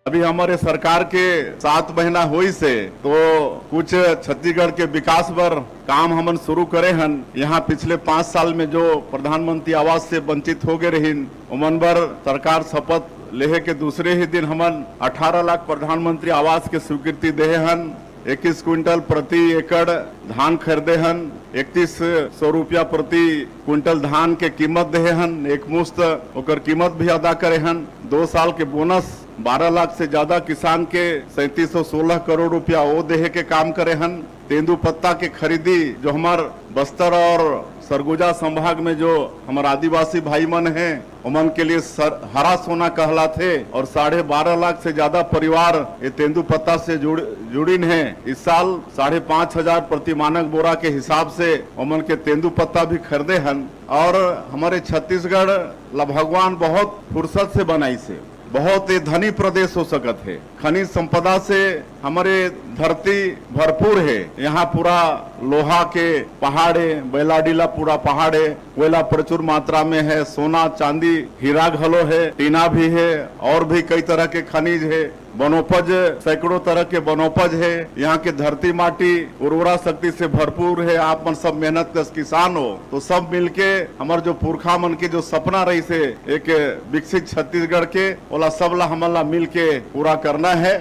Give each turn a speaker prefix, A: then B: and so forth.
A: अभी हमारे सरकार के 7 महीना हुई से तो कुछ छत्तीसगढ़ के विकास पर काम हमन शुरू करे हन। यहाँ पिछले 5 साल में जो प्रधानमंत्री आवास से वंचित हो गए रहीन उमन पर सरकार शपथ लेहे के दूसरे ही दिन हमन 18 लाख प्रधानमंत्री आवास के स्वीकृति दे हन। 21 क्विंटल प्रति एकड़ धान खरीदे हन। 3100 रुपया प्रति क्विंटल धान के कीमत दे हन। एक मुश्त ओकर कीमत भी अदा करे हन। 2 साल के बोनस 12 लाख से ज्यादा किसान के 3716 करोड़ रुपया वो देहे के काम करे हन। तेंदुपत्ता के खरीदी जो हमार बस्तर और सरगुजा संभाग में जो हमारे आदिवासी भाई मन हैं उमन के लिए हरा सोना कहलाते और 12.5 लाख से ज्यादा परिवार ये तेंदुपत्ता से जुड़ीन है। इस साल 5,500 प्रति मानक बोरा के हिसाब से उमन के तेंदुपत्ता भी खरीदे हन। और हमारे छत्तीसगढ़ ला भगवान बहुत फुर्सत से बनाई से बहुत ही धनी प्रदेश हो सकत है। खनिज संपदा से हमारे धरती भरपूर है। यहाँ पूरा लोहा के पहाड़ है, बेलाडीला पूरा पहाड़ है, कोयला प्रचुर मात्रा में है, सोना चांदी हीरा घलो है, टीना भी है और भी कई तरह के खनिज है। वनोपज सैकड़ों तरह के वनोपज है। यहाँ के धरती माटी उर्वरा शक्ति से भरपूर है। आप मन सब मेहनत कश किसान हो तो सब मिलके हमारे जो पुरखा मन के जो सपना रही से एक विकसित छत्तीसगढ़ के ओला सबला हमला मिल के पूरा करना है।